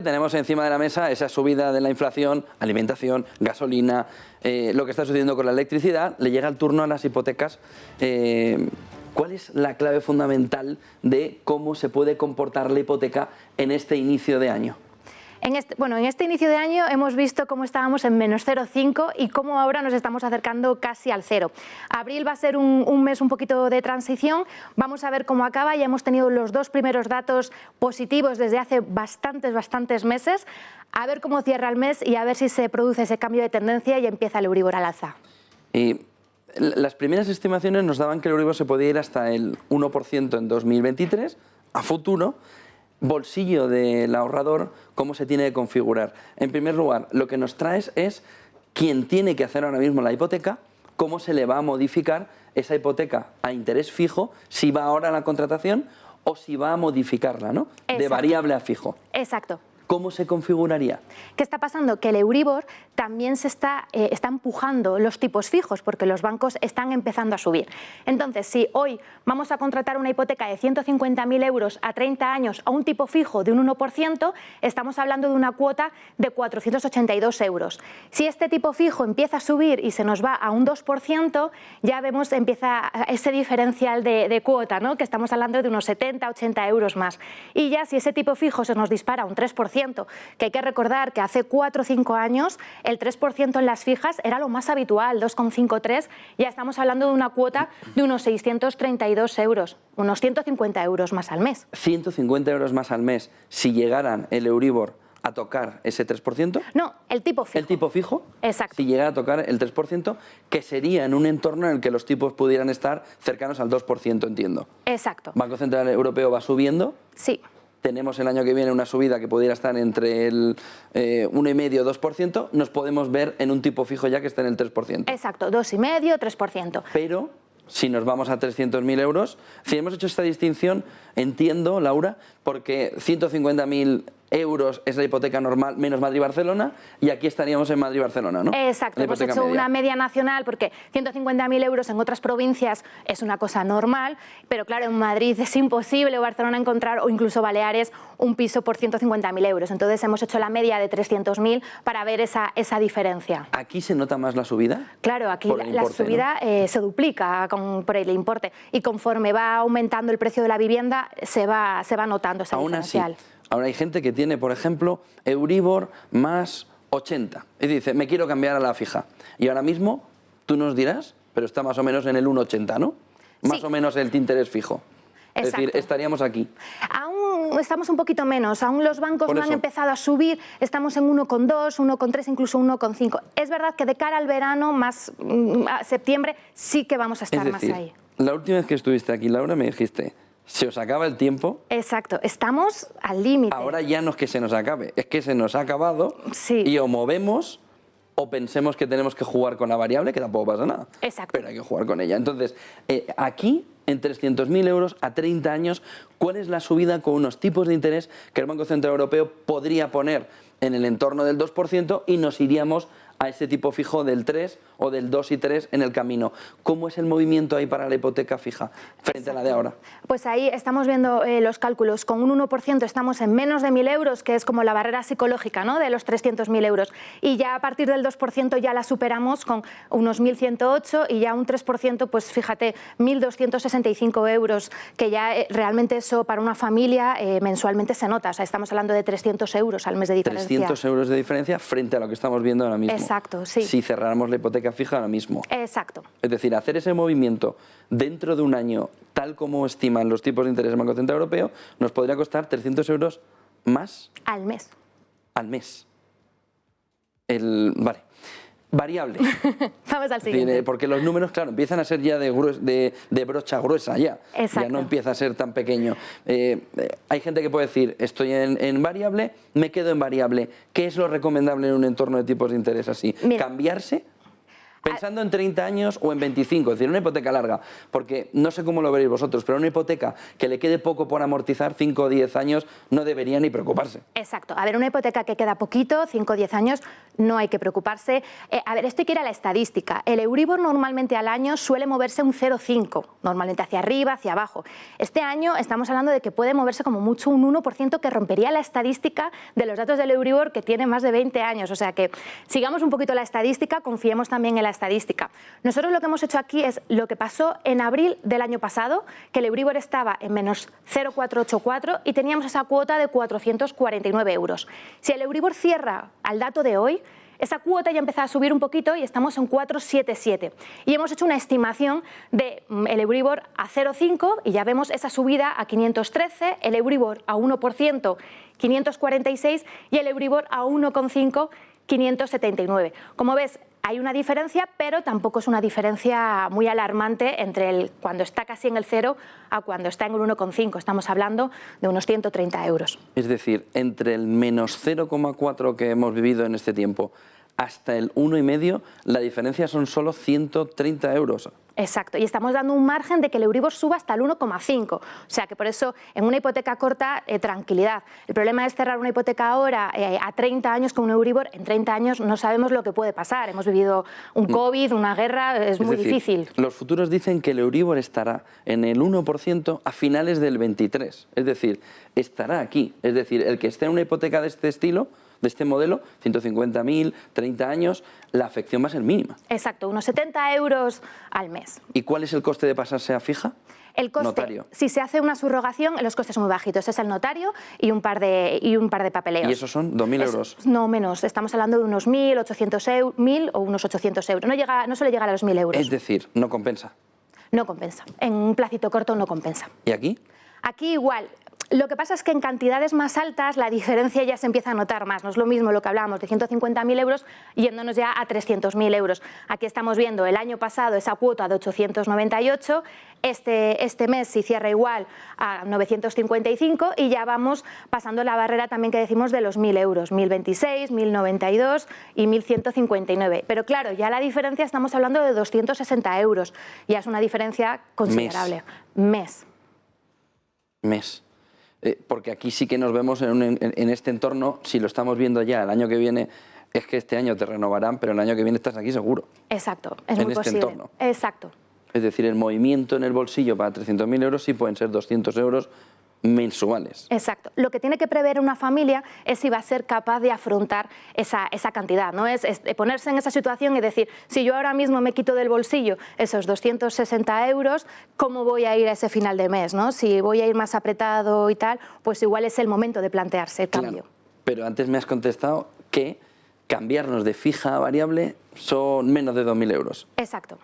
Tenemos encima de la mesa esa subida de la inflación, alimentación, gasolina, lo que está sucediendo con la electricidad. Le llega el turno a las hipotecas. ¿Cuál es la clave fundamental de cómo se puede comportar la hipoteca en este inicio de año? En este inicio de año hemos visto cómo estábamos en menos 0,5 y cómo ahora nos estamos acercando casi al cero. Abril va a ser un mes un poquito de transición, vamos a ver cómo acaba. Ya hemos tenido los dos primeros datos positivos desde hace bastantes meses. A ver cómo cierra el mes y a ver si se produce ese cambio de tendencia y empieza el Euribor al alza. Las primeras estimaciones nos daban que el Euribor se podía ir hasta el 1% en 2023, a futuro. Bolsillo del ahorrador, ¿cómo se tiene que configurar? En primer lugar, lo que nos traes es quién tiene que hacer ahora mismo la hipoteca, cómo se le va a modificar esa hipoteca a interés fijo, si va ahora a la contratación o si va a modificarla, ¿no? Exacto. De variable a fijo. Exacto. ¿Cómo se configuraría? ¿Qué está pasando? Que el Euribor también se está empujando los tipos fijos porque los bancos están empezando a subir. Entonces, si hoy vamos a contratar una hipoteca de 150.000 euros a 30 años a un tipo fijo de un 1%, estamos hablando de una cuota de 482 euros. Si este tipo fijo empieza a subir y se nos va a un 2%, ya vemos empieza ese diferencial de cuota, ¿no? Que estamos hablando de unos 70, 80 euros más. Y ya si ese tipo fijo se nos dispara a un 3%, que hay que recordar que hace 4 o 5 años el 3% en las fijas era lo más habitual, 2,53, ya estamos hablando de una cuota de unos 632 euros, unos 150 euros más al mes. 150 euros más al mes si llegaran el Euribor a tocar ese 3%. No, el tipo fijo. ¿El tipo fijo? Exacto. Si llegara a tocar el 3%, que sería en un entorno en el que los tipos pudieran estar cercanos al 2%, entiendo. Exacto. Banco Central Europeo va subiendo. Sí. Tenemos el año que viene una subida que pudiera estar entre el 1,5-2%, nos podemos ver en un tipo fijo ya que está en el 3%. Exacto, 2,5, 3%. Pero si nos vamos a 300.000 euros, si hemos hecho esta distinción, entiendo, Laura, porque 150.000 euros es la hipoteca normal menos Madrid-Barcelona y aquí estaríamos en Madrid-Barcelona, ¿no? Exacto, hemos hecho una media nacional porque 150.000 euros en otras provincias es una cosa normal, pero claro, en Madrid es imposible o Barcelona encontrar, o incluso Baleares, un piso por 150.000 euros. Entonces hemos hecho la media de 300.000 para ver esa diferencia. ¿Aquí se nota más la subida? Claro, aquí la subida, ¿no? Se duplica por el importe y conforme va aumentando el precio de la vivienda se va notando esa diferencial. Así, ahora hay gente que tiene, por ejemplo, Euribor más 80 y dice, me quiero cambiar a la fija. Y ahora mismo tú nos dirás, pero está más o menos en el 1,80, ¿no? Más o menos el interés fijo. Exacto. Es decir, estaríamos aquí. Aún estamos un poquito menos, aún los bancos no han empezado a subir, estamos en 1,2, 1,3, incluso 1,5. Es verdad que de cara al verano, más a septiembre, sí que vamos a estar más ahí. La última vez que estuviste aquí, Laura, me dijiste, se os acaba el tiempo. Exacto, estamos al límite. Ahora ya no es que se nos acabe, es que se nos ha acabado. Sí. Y o movemos o pensemos que tenemos que jugar con la variable, que tampoco pasa nada. Exacto. Pero hay que jugar con ella. Entonces, aquí, en 300.000 euros a 30 años, ¿cuál es la subida con unos tipos de interés que el Banco Central Europeo podría poner en el entorno del 2% y nos iríamos a ese tipo fijo del 3 o del 2 y 3 en el camino? ¿Cómo es el movimiento ahí para la hipoteca fija frente a la de ahora? Pues ahí estamos viendo los cálculos. Con un 1% estamos en menos de 1.000 euros, que es como la barrera psicológica, ¿no?, de los 300.000 euros. Y ya a partir del 2% ya la superamos con unos 1.108 y ya un 3%, pues fíjate, 1.265 euros, que ya realmente eso para una familia mensualmente se nota. O sea, estamos hablando de 300 euros al mes de diferencia. 300 euros de diferencia frente a lo que estamos viendo ahora mismo. Exacto, sí. Si cerráramos la hipoteca fija ahora mismo. Exacto. Es decir, hacer ese movimiento dentro de un año, tal como estiman los tipos de interés del Banco Central Europeo, nos podría costar 300 euros más. Al mes. Al mes. Vale. Variable. Vamos al siguiente. Porque los números, claro, empiezan a ser ya de brocha gruesa ya. Exacto. Ya no empieza a ser tan pequeño. Hay gente que puede decir, estoy en variable, me quedo en variable. ¿Qué es lo recomendable en un entorno de tipos de interés así? Mira, ¿cambiarse? Pensando en 30 años o en 25, es decir, una hipoteca larga, porque no sé cómo lo veréis vosotros, pero una hipoteca que le quede poco por amortizar, 5 o 10 años, no debería ni preocuparse. Exacto. A ver, una hipoteca que queda poquito, 5 o 10 años, no hay que preocuparse. A ver, esto hay que ir a la estadística. El Euribor normalmente al año suele moverse un 0,5, normalmente hacia arriba, hacia abajo. Este año estamos hablando de que puede moverse como mucho un 1%, que rompería la estadística de los datos del Euribor, que tiene más de 20 años. O sea que sigamos un poquito la estadística, confiemos también en la estadística. Nosotros lo que hemos hecho aquí es lo que pasó en abril del año pasado, que el Euribor estaba en menos 0,484 y teníamos esa cuota de 449 euros. Si el Euribor cierra al dato de hoy, esa cuota ya empieza a subir un poquito y estamos en 477. Y hemos hecho una estimación del Euribor a 0,5 y ya vemos esa subida a 513, el Euribor a 1%, 546 y el Euribor a 1,5, 579. Como ves, hay una diferencia, pero tampoco es una diferencia muy alarmante entre cuando está casi en el 0 a cuando está en el 1,5. Estamos hablando de unos 130 euros. Es decir, entre el menos 0,4 que hemos vivido en este tiempo hasta el 1,5, la diferencia son solo 130 euros. Exacto, y estamos dando un margen de que el Euribor suba hasta el 1,5. O sea que por eso en una hipoteca corta, tranquilidad. El problema es cerrar una hipoteca ahora a 30 años con un Euribor. En 30 años no sabemos lo que puede pasar. Hemos vivido un COVID, una guerra, es muy difícil. Los futuros dicen que el Euribor estará en el 1% a finales del 23. Es decir, estará aquí. Es decir, el que esté en una hipoteca de este estilo, de este modelo, 150.000, 30 años, la afección va a ser mínima. Exacto, unos 70 euros al mes. ¿Y cuál es el coste de pasarse a fija? El coste, notario. Si se hace una subrogación, los costes son muy bajitos. Es el notario y un par de papeleos. ¿Y esos son 2.000 euros? No, menos. Estamos hablando de unos 1.000 o unos 800 euros. No suele llegar a los 1.000 euros. Es decir, no compensa. No compensa. En un placito corto no compensa. ¿Y aquí? Aquí igual. Lo que pasa es que en cantidades más altas la diferencia ya se empieza a notar más. No es lo mismo lo que hablábamos de 150.000 euros yéndonos ya a 300.000 euros. Aquí estamos viendo el año pasado esa cuota de 898, este mes se cierra igual a 955 y ya vamos pasando la barrera también que decimos de los 1.000 euros, 1.026, 1.092 y 1.159. Pero claro, ya la diferencia estamos hablando de 260 euros. Ya es una diferencia considerable. Mes. Porque aquí sí que nos vemos en este entorno, si lo estamos viendo ya el año que viene, es que este año te renovarán, pero el año que viene estás aquí seguro. Exacto, es muy posible. En este entorno. Exacto. Es decir, el movimiento en el bolsillo para 300.000 euros sí pueden ser 200 euros mensuales. Exacto. Lo que tiene que prever una familia es si va a ser capaz de afrontar esa cantidad, ¿no? Es ponerse en esa situación y decir, si yo ahora mismo me quito del bolsillo esos 260 euros, ¿cómo voy a ir a ese final de mes, ¿no? Si voy a ir más apretado y tal, pues igual es el momento de plantearse el cambio. Claro, pero antes me has contestado que cambiarnos de fija a variable son menos de 2.000 euros. Exacto.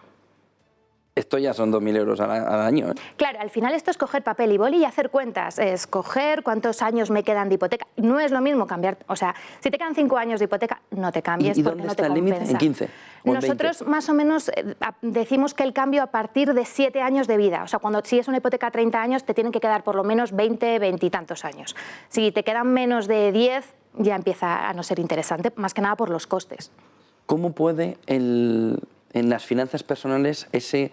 Esto ya son 2.000 euros al año, ¿eh? Claro, al final esto es coger papel y boli y hacer cuentas, es coger cuántos años me quedan de hipoteca. No es lo mismo cambiar, o sea, si te quedan 5 años de hipoteca, no te cambies porque no te compensa. ¿Y dónde está el límite? ¿En 15? ¿O en 20? Nosotros más o menos decimos que el cambio a partir de 7 años de vida. O sea, si es una hipoteca a 30 años, te tienen que quedar por lo menos 20 y tantos años. Si te quedan menos de 10, ya empieza a no ser interesante, más que nada por los costes. ¿Cómo puede en las finanzas personales ese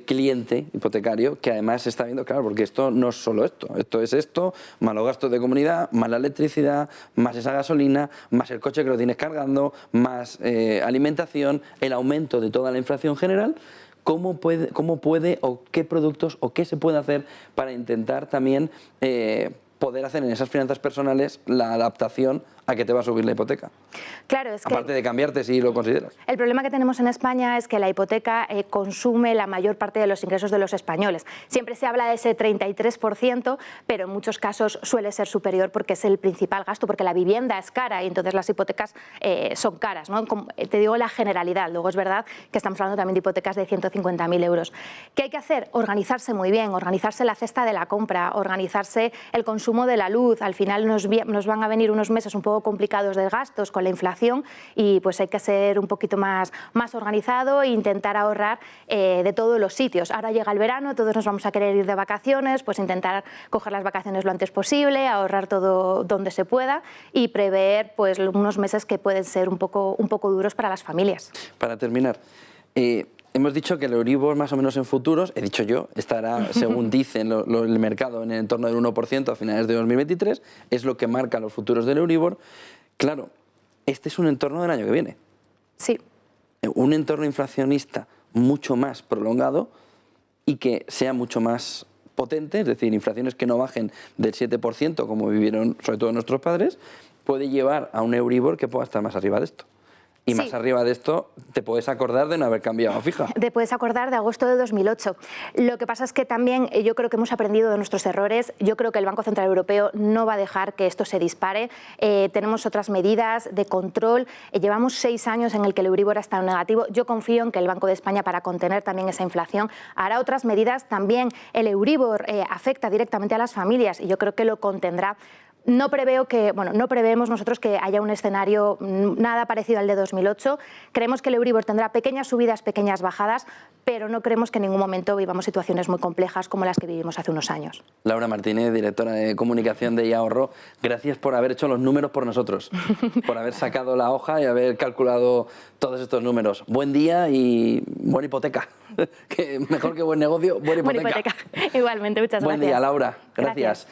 cliente hipotecario, que además se está viendo, claro, porque esto no es solo esto es esto, más los gastos de comunidad, más la electricidad, más esa gasolina, más el coche que lo tienes cargando, más alimentación, el aumento de toda la inflación general? ¿Cómo puede o qué productos o qué se puede hacer para intentar también poder hacer en esas finanzas personales la adaptación a que te va a subir la hipoteca? Claro, es que aparte de cambiarte si lo consideras. El problema que tenemos en España es que la hipoteca consume la mayor parte de los ingresos de los españoles. Siempre se habla de ese 33%, pero en muchos casos suele ser superior porque es el principal gasto, porque la vivienda es cara y entonces las hipotecas son caras, ¿no? Como te digo la generalidad, luego es verdad que estamos hablando también de hipotecas de 150.000 euros. ¿Qué hay que hacer? Organizarse muy bien, organizarse la cesta de la compra, organizarse el consumo de la luz. Al final nos van a venir unos meses un poco poco complicados de gastos con la inflación y pues hay que ser un poquito más organizado e intentar ahorrar de todos los sitios. Ahora llega el verano, todos nos vamos a querer ir de vacaciones, pues intentar coger las vacaciones lo antes posible, ahorrar todo donde se pueda y prever pues unos meses que pueden ser un poco duros para las familias. Para terminar, hemos dicho que el Euribor más o menos en futuros, he dicho yo, estará, según dicen el mercado, en el entorno del 1% a finales de 2023, es lo que marca los futuros del Euribor. Claro, este es un entorno del año que viene. Sí. Un entorno inflacionista mucho más prolongado y que sea mucho más potente, es decir, inflaciones que no bajen del 7%, como vivieron sobre todo nuestros padres, puede llevar a un Euribor que pueda estar más arriba de esto. Y sí. Más arriba de esto, te puedes acordar de no haber cambiado fija. Te puedes acordar de agosto de 2008. Lo que pasa es que también yo creo que hemos aprendido de nuestros errores. Yo creo que el Banco Central Europeo no va a dejar que esto se dispare. Tenemos otras medidas de control. Llevamos 6 años en el que el Euribor ha estado negativo. Yo confío en que el Banco de España, para contener también esa inflación, hará otras medidas. También el Euribor afecta directamente a las familias y yo creo que lo contendrá. No preveemos nosotros que haya un escenario nada parecido al de 2008. Creemos que el Euribor tendrá pequeñas subidas, pequeñas bajadas, pero no creemos que en ningún momento vivamos situaciones muy complejas como las que vivimos hace unos años. Laura Martínez, directora de comunicación de YAhorro, gracias por haber hecho los números por nosotros, por haber sacado la hoja y haber calculado todos estos números. Buen día y buena hipoteca. Que mejor que buen negocio, buena hipoteca. Igualmente, muchas gracias. Buen día, Laura. Gracias.